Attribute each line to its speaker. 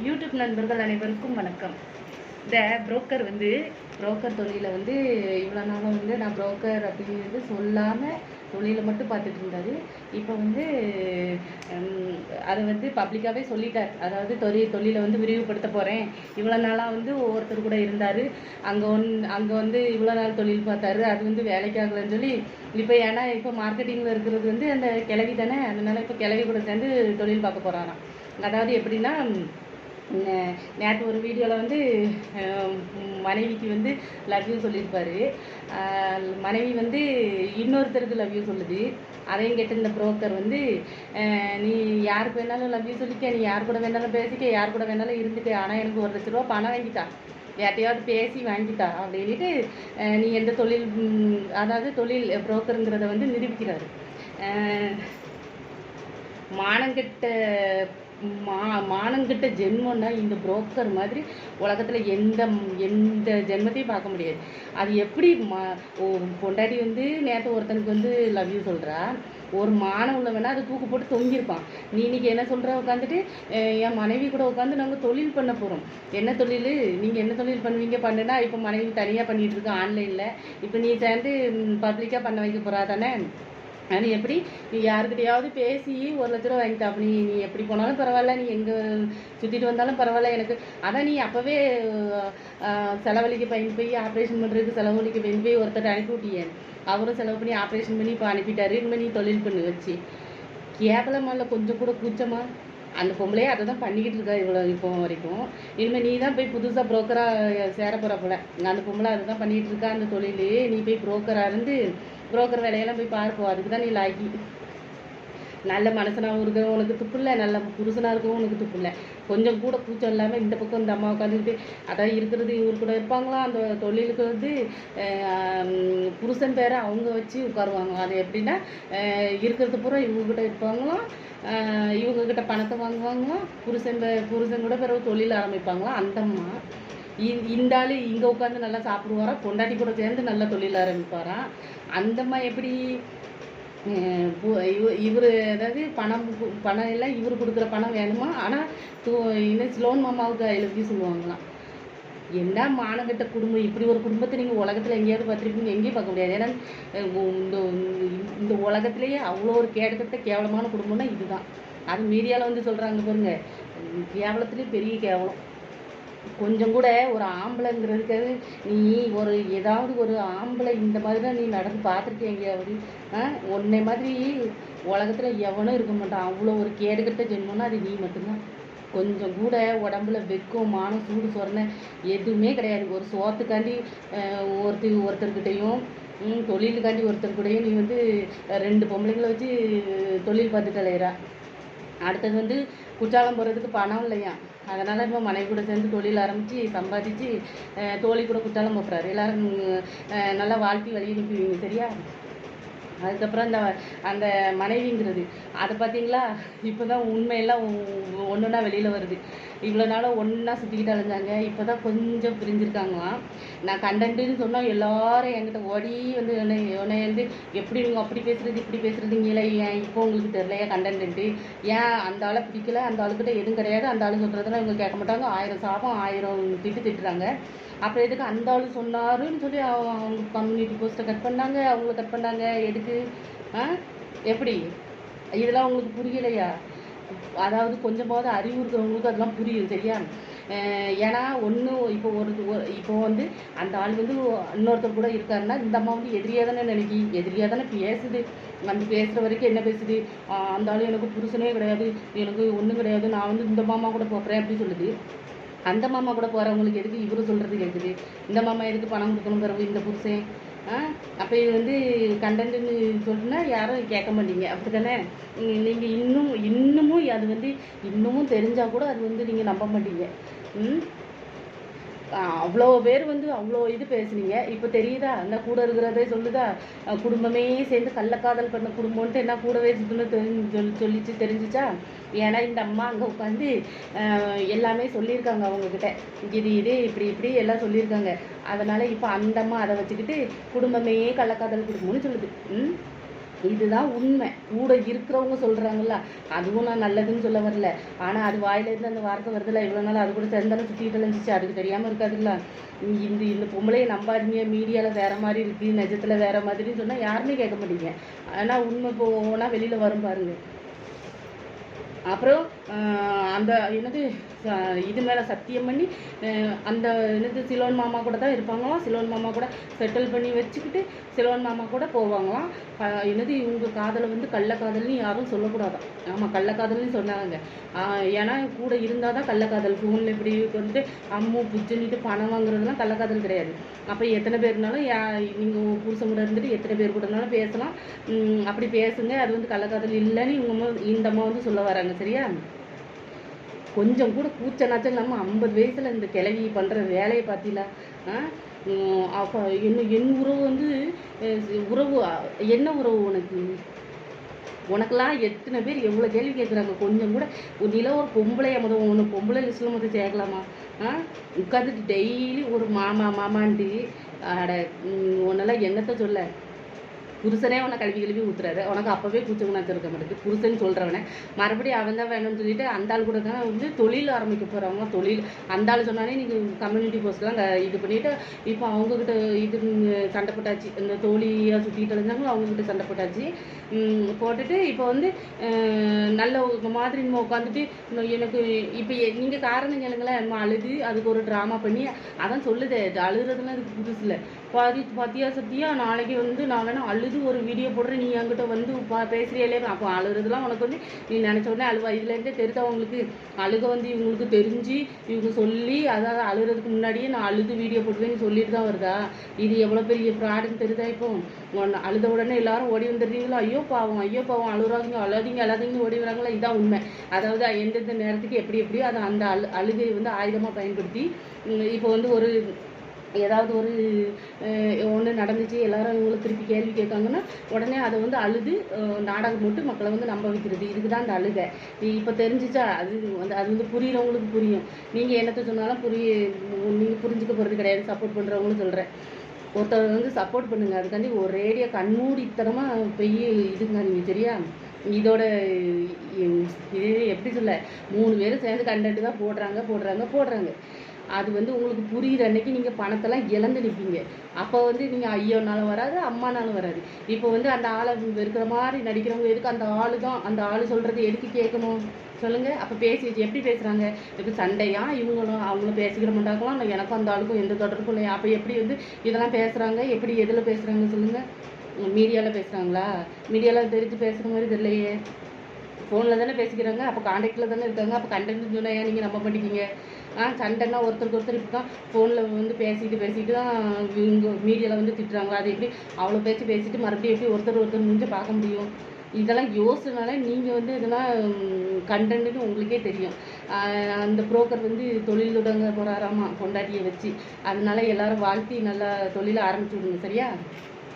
Speaker 1: YouTube நண்பர்கள் அனைவருக்கும் வணக்கம். இந்த புரோக்கர் தொழிலை இவ்வளோ நாளும் நான் புரோக்கர் அப்படிங்கிறது சொல்லாமல் தொழிலை மட்டும் பார்த்துட்டு இருந்தார். இப்போ அதை பப்ளிக்காகவே சொல்லிட்டார். அதாவது தொழிலை விரிவுபடுத்த போகிறேன். இவ்வளோ நாளாக ஒவ்வொருத்தர் கூட இருந்தார். அங்கே இவ்வளோ நாள் தொழில் பார்த்தாரு. அது வேலைக்காகலன்னு சொல்லி இப்போ ஏன்னா இப்போ மார்க்கெட்டிங்கில் இருக்கிறது அந்த கிளவி தானே. அதனால் இப்போ கிளவி கூட சேர்ந்து தொழில் பார்க்க போகிறாராம். அதாவது எப்படின்னா, நேற்று ஒரு வீடியோவில் மனைவிக்கு லவ் யூ சொல்லியிருப்பார். மனைவி இன்னொருத்தருக்கு லவ் யூ சொல்லுது. அதையும் கேட்டு இந்த புரோக்கர் நீ யாருக்கு வேணாலும் லவ் யூ சொல்லிக்க, நீ யார் கூட வேணாலும் பேசிக்க, யார் கூட வேணாலும் இருந்துக்க, ஆனால் எனக்கு 1 லட்ச ரூபா பணம் வாங்கிட்டா, யார்ட்டையாவது பேசி வாங்கிட்டா அப்படின்ட்டு நீ எந்த தொழில், அதாவது தொழில் புரோக்கருங்கிறத நிரூபிக்கிறாரு. மானங்கிட்ட ஜென்மம்னா இந்த புரோக்கர் மாதிரி உலகத்தில் எந்த ஜென்மத்தையும் பார்க்க முடியாது. அது எப்படி பொண்டாட்டி நேற்று ஒருத்தனுக்கு லவ் யூ சொல்கிறா, ஒரு மானம் உள்ளவனா அது தூக்கு போட்டு தொங்கியிருப்பான். நீ இன்னைக்கு என்ன சொல்கிற, உட்காந்துட்டு என் மனைவி கூட உட்காந்து நாங்கள் தொழில் பண்ண போகிறோம். என்ன தொழில், நீங்கள் என்ன தொழில் பண்ணுவீங்க பண்ணுன்னா, இப்போ மனைவி தனியாக பண்ணிகிட்டு இருக்கோம் ஆன்லைனில். இப்போ நீ சேர்ந்து பப்ளிக்காக பண்ண வைக்க போகிறா தானே. அது எப்படி, நீ யாருக்கிட்டையாவது பேசி 1 லட்ச ரூபா வாங்கிட்டா, அப்படி நீ எப்படி போனாலும் பரவாயில்ல, நீ எங்கே சுற்றிட்டு வந்தாலும் பரவாயில்ல எனக்கு. அதான் நீ அப்போவே செலவழிக்க பயந்து போய் ஆப்ரேஷன் பண்ணுறதுக்கு செலவழிக்க பயந்து போய் ஒருத்தர் அனுப்பி விட்டியே, அவரும் செலவு பண்ணி ஆப்ரேஷன் பண்ணி இப்போ அனுப்பிட்டாரு. இனிமேல் நீ தொழில் பண்ணி வச்சு கேவலமா இல்லை, கொஞ்சம் கூட கூச்சமா? அந்த பொம்பளையே அதை தான் பண்ணிக்கிட்டு இருக்கா இப்போ வரைக்கும். இனிமேல் நீ தான் போய் புதுசாக புரோக்கராக சேர போகிற போல. அந்த பொம்பளை அதை தான் பண்ணிக்கிட்டு இருக்கா அந்த தொழில். நீ போய் புரோக்கராக இருந்து புரோக்கர் வேலையெல்லாம் போய் பார்ப்போம். அதுக்கு தான் நீ லாக்கி. நல்ல மனசனாகவும் இருக்க உனக்கு துப்பு இல்லை, நல்ல புருஷனாக இருக்கவும் உனக்கு துப்பு இல்லை. கொஞ்சம் கூட கூச்சம் இல்லாமல் இந்த பக்கம் இந்த அம்மா உட்காந்துக்கிட்டு, அதாவது இருக்கிறது இவர் கூட இருப்பாங்களாம். அந்த தொழிலுக்கு புருஷன் பேரை அவங்க வச்சு உட்காருவாங்க. அது எப்படின்னா, இருக்கிறது பூரா இவங்ககிட்ட இருப்பாங்களாம், இவங்ககிட்ட பணத்தை வாங்குவாங்களாம். புருஷன் கூட பிறகு தொழில் ஆரம்பிப்பாங்களாம். அந்த அம்மா இந்த ஆள் இங்கே உட்காந்து நல்லா சாப்பிடுவாரா, பொண்டாட்டி கூட சேர்ந்து நல்லா தொழில் ஆரம்பிப்பாராம். அந்தம்மா எப்படி இவர், அதாவது பணம் எல்லாம் இவர் கொடுக்குற பணம் வேணுமா, ஆனால் இன்னும் லோன் மாமாவுக்கு எழுதி சொல்லுவாங்களாம். என்ன மானங்கட்ட குடும்பம். இப்படி ஒரு குடும்பத்தை நீங்கள் உலகத்தில் எங்கேயாவது பார்த்துருப்பீங்க? எங்கேயும் பார்க்க முடியாது. ஏன்னா இந்த உலகத்திலேயே அவ்வளோ ஒரு கேடுகட்ட கேவலமான குடும்பம்னா இதுதான். அது மீடியாவில் சொல்கிறாங்க பாருங்க, கேவலத்துலேயே பெரிய கேவலம். கொஞ்சம் கூட ஒரு ஆம்பளைங்கிறதுக்கு நீ ஏதாவது ஒரு ஆம்பளை இந்த மாதிரி தான் நீ நடந்து பார்த்துருக்கேன் எங்கேயாவது? உன்னை மாதிரி உலகத்தில் எவனும் இருக்க மாட்டான். அவ்வளோ ஒரு கேடுகட்ட ஜென்மம்னா அது நீ மட்டும்தான். கொஞ்சம் கூட உடம்புல வெக்கம் மானம் சூடு சொரணை எதுவுமே கிடையாது. ஒரு சோத்துக்காண்டி ஒருத்தர்கிட்டையும் தொழிலுக்காண்டி ஒருத்தர்கிட்டையும் நீ 2 பொம்பளைங்களை வச்சு தொழில் பார்த்துட்டு அலையிறா. அடுத்தது குற்றாலம் போகிறதுக்கு பணம் இல்லையா, அதனால் இப்போ மனைவி கூட சேர்ந்து தொழில் ஆரம்பித்து சம்பாதிச்சு தோழி கூட குற்றாலம் போகிறாரு. எல்லோரும் நல்லா வாழ்த்தி வழி அனுப்புவீங்க சரியா. அதுக்கப்புறம் அந்த மனைவிங்கிறது அதை பார்த்தீங்களா, இப்போ தான் உண்மையெல்லாம் ஒன்றுனா வெளியில் வருது. இவ்வளோ நாளும் ஒன்றா சுற்றிக்கிட்டு அலைஞ்சாங்க, இப்போ தான் கொஞ்சம் பிரிஞ்சிருக்காங்களாம். நான் கண்டென்ட்டுன்னு சொன்னால் எல்லோரும் என்கிட்ட ஓடி உன்னை எப்படி நீங்கள் அப்படி பேசுகிறது இப்படி பேசுகிறதுங்களே, ஏன் இப்போ உங்களுக்கு தெரியலையா கண்டென்ட்டு? ஏன் அந்த ஆளை பிடிக்கல, அந்த ஆளுக்கிட்ட எதுவும் கிடையாது, அந்த ஆள் சொல்கிறதெல்லாம் இவங்க கேட்க மாட்டாங்க, 1000 சாபம் 1000 திட்டுறாங்க. அப்புறம் எதுக்கு அந்த ஆள் சொன்னாருன்னு சொல்லி அவங்க கம்யூனிட்டி போஸ்ட்டை கட் பண்ணாங்க, அவங்கள கட் பண்ணாங்க. எதுக்கு? எப்படி இதெல்லாம் உங்களுக்கு புரியலையா? அதாவது கொஞ்சமாவது அறிவு இருக்கிறவங்களுக்கு அதெல்லாம் புரியும் சரியா. ஏன்னா இப்போ அந்த ஆள் இன்னொருத்தர் கூட இருக்காருன்னா இந்த அம்மா எதிரியாக தானே எதிரியாக தானே பேசுது. பேசுகிற வரைக்கும் என்ன பேசுது, அந்த ஆள் எனக்கு புருஷனே கிடையாது, எனக்கு ஒன்றும் கிடையாது, நான் இந்த மாமா கூட போகிறேன் அப்படி சொல்லுது. அந்த மாமா கூட போகிறவங்களுக்கு எதுக்கு இவரு சொல்கிறது கேட்குது? இந்த மாமா எதுக்கு பணம் கொடுக்கணும் பிறகு இந்த புருஷன்? அப்போ இது கண்டென்ட்டுன்னு சொல்லுன்னா யாரும் கேட்க மாட்டீங்க, அப்படி தானே? நீங்கள் இன்னமும் அது இன்னமும் தெரிஞ்சால் கூட அது நீங்கள் நம்ப மாட்டீங்க. அவ்வளோ பேர் அவ்வளோ இது பேசுனீங்க. இப்போ தெரியுதா, அந்த கூட இருக்கிறதே சொல்லுதா, குடும்பமே சேர்ந்து கள்ளக்காதல் பண்ண குடும்பம்ன்ட்டு என்ன கூடவே சுற்றுன்னு தெரிஞ்சிச்சா. ஏன்னா இந்த அம்மா அங்கே உட்காந்து எல்லாமே சொல்லியிருக்காங்க அவங்கக்கிட்ட, இது இப்படி எல்லாம் சொல்லியிருக்காங்க. அதனால் இப்போ அந்த அம்மா அதை வச்சுக்கிட்டு குடும்பமே கள்ளக்காதல் குடும்பம்னு சொல்லுது. இதுதான் உண்மை. கூட இருக்கிறவங்க சொல்கிறாங்கல்ல, அதுவும் நான் நல்லதுன்னு சொல்ல வரல. ஆனால் அது வாயிலேருந்து அந்த வார்த்தை வருதுல்ல, இவ்வளோ நாள் அது கூட சேர்ந்தாலும் சுற்றிட்டு இருந்துச்சு, அதுக்கு தெரியாமல் இருக்காதுல்ல. இந்த இந்த பொம்பளையை நம்பாதீங்க, மீடியாவில் வேறு மாதிரி இருக்குது, நிஜத்தில் வேறு மாதிரின்னு சொன்னால் யாருமே கேட்க மாட்டீங்க. ஆனால் உண்மை போனால் வெளியில் வரும் பாருங்க. அப்புறம் அந்த என்னது இது மேலே சத்தியம் பண்ணி அந்த என்னது சிலோன் மாமா கூட தான் இருப்பாங்களாம். சிலோன் மாமா கூட செட்டில் பண்ணி வச்சுக்கிட்டு சிலோன் மாமா கூட போவாங்களாம். என்னது இவங்க காதலை வந்து கள்ளக்காதல்னு யாரும் சொல்லக்கூடாதான். ஆமாம், கள்ளக்காதல்னு சொன்னாங்க. ஏன்னா கூட இருந்தால் தான் கள்ளக்காதல். ஃபோனில் இப்படி வந்துட்டு அம்மு புச்சுன்னிட்டு பணம் வாங்குறதுலாம் கள்ளக்காதல் கிடையாது. அப்போ எத்தனை பேர்னாலும் நீங்கள் புருஷன் கூட இருந்துட்டு எத்தனை பேர் கூடனாலும் பேசலாம். அப்படி பேசுங்க, அது வந்து கள்ளக்காதல் இல்லைன்னு இவங்க இந்த அம்மா வந்து சொல்ல வராங்க. சரியா? கொஞ்சம் கூட கூச்ச நாச்சம் இல்லாமல் 50 வயசில் இந்த கிளவி பண்ணுற வேலையை பார்த்தீங்களா? அப்போ என் உறவு வந்து உறவு என்ன உறவு உனக்கெல்லாம் எத்தனை பேர் எவ்வளோ கேள்வி கேட்குறாங்க. கொஞ்சம் கூட நில ஒரு பொம்பளைய ஒன்று பொம்பளை லிஸ்ட்டில் முதல் சேர்க்கலாமா? உட்காந்துட்டு டெய்லி ஒரு மாமா மாமான்ட்டு உன்னெல்லாம் என்னத்தை சொல்ல? புருஷனே உன்னை கழுவி ஊற்றுறாரு. உனக்கு அப்போவே கூச்சம் இருக்க மாட்டேங்குது. புருஷன் சொல்கிறவனே மறுபடியும் அவன் தான் வேணும்னு சொல்லிட்டு அந்த ஆள் கூட தான் வந்து தொழில் ஆரம்பிக்க போகிறவங்க. தொழில் அந்த ஆள் சொன்னாலே நீங்கள் கம்யூனிட்டி போஸ்ட்லாம் இது பண்ணிவிட்டு இப்போ அவங்கக்கிட்ட இது சண்டை போட்டாச்சு. இந்த தோழியாக சுற்றிட்டு இருந்தாங்களோ அவங்கக்கிட்ட சண்டை போட்டாச்சு. போட்டுட்டு இப்போ வந்து நல்ல மாதிரி நம்ம உட்காந்துட்டு எனக்கு இப்போ நீங்கள் காரணம் கேளுங்களேன். நம்ம அழுது அதுக்கு ஒரு ட்ராமா பண்ணி அதான் சொல்லுது. அழுகிறதுலாம் அதுக்கு புதுசு இல்லை. பாத்தியா சத்தியா நாளைக்கு வந்து நான் வேணா அழுது ஒரு வீடியோ போடுறேன், நீ என்கிட்ட வந்து பேசுறியாலே. அப்போ அழுகிறதுலாம் உனக்கு வந்து நீ நினச்ச உடனே அழுவா. இதுலேருந்தே தெரியுதா உங்களுக்கு? அழுக வந்து இவங்களுக்கு தெரிஞ்சு இவங்க சொல்லி அதாவது அழுகிறதுக்கு முன்னாடியே நான் அழுது வீடியோ போட்டுவேன்னு சொல்லிட்டு தான் வருதா? இது எவ்வளோ பெரிய ஃப்ராடுன்னு தெரியுதா? இப்போ அழுத உடனே எல்லாரும் ஓடி வந்துடுறீங்களா? ஐயோ பாவம் அழுறாதீங்க அழாதீங்கன்னு ஓடி வராங்களா? இதான் உண்மை. அதாவது எந்தெந்த நேரத்துக்கு எப்படியோ அதை அந்த அழுகையை வந்து ஆயுதமாக பயன்படுத்தி இப்போ வந்து ஒரு ஏதாவது ஒரு ஒன்று நடந்துச்சு, எல்லாரும் இவங்களுக்கு திருப்பி கேள்வி கேட்காங்கன்னா உடனே அதை வந்து அழுது நாடகம் போட்டு மக்களை வந்து நம்ப வைக்கிறது. இதுக்கு தான் அந்த அழுகை. இப்போ தெரிஞ்சிச்சா? அது வந்து புரியுறவங்களுக்கு புரியும். நீங்கள் என்னத்தை சொன்னாலும் நீங்கள் புரிஞ்சுக்க போகிறது கிடையாது. சப்போர்ட் பண்ணுறவங்களும் சொல்கிறேன். ஒருத்தர் வந்து சப்போர்ட் பண்ணுங்கள். அதுக்காண்டி ஒரு ரேடியோ கண்மூடித்தனமாக பெய் இதுங்க நீங்கள். சரியா? இதோட இது எப்படி சொல்ல, 3 பேரும் சேர்ந்து கண்டென்ட் தான் போடுறாங்க. அது வந்து உங்களுக்கு புரிகிற அன்னைக்கு நீங்கள் பணத்தெல்லாம் இழந்து நிற்பீங்க. அப்போ வந்து நீங்கள் ஐயோனாலும் வராது, அம்மானாலும் வராது. இப்போ வந்து அந்த ஆளை இருக்கிற மாதிரி நடிக்கிறவங்க எதுக்கு? அந்த ஆள் சொல்கிறது எதுக்கு கேட்கணும் சொல்லுங்கள்? அப்போ பேசி வச்சு எப்படி பேசுகிறாங்க? இப்போ சண்டையா அவங்களும் பேசிக்கிற மாட்டாங்களாம். எனக்கும் அந்த ஆளுக்கும் எந்த தொடர்பும் இல்லையா? அப்போ எப்படி வந்து இதெல்லாம் பேசுகிறாங்க? எப்படி எதில் பேசுகிறாங்க சொல்லுங்கள்? மீடியாவில் பேசுகிறாங்களா? மீடியாவில் தெரிஞ்சு பேசுகிற மாதிரி தெரியலையே. ஃபோனில் தானே பேசிக்கிறாங்க. அப்போ கான்டாக்டில் தானே இருக்காங்க. அப்போ கண்டென்ட்னு சொன்னால் ஏன் நீங்கள் நம்ப மாட்டேங்கிங்க? சண்டைன்னா ஒருத்தருக்கு ஒருத்தர் இப்போ தான் ஃபோனில் வந்து பேசிட்டு தான் இவங்க மீடியாவில் வந்து திட்டுறாங்களா? அது எப்படி அவ்வளோ பேசிட்டு மறுபடியும் எப்படி ஒருத்தர் முடிஞ்சு பார்க்க முடியும்? இதெல்லாம் யோசனால நீங்கள் வந்து இதெல்லாம் கண்டென்ட்னு உங்களுக்கே தெரியும். அந்த புரோக்கர் வந்து தொழில் தொடங்க போகிறாராமா பொண்டாட்டியை வச்சு. அதனால எல்லாரும் வாழ்த்தி நல்லா தொழிலை ஆரம்பிச்சு விடுங்க. சரியா?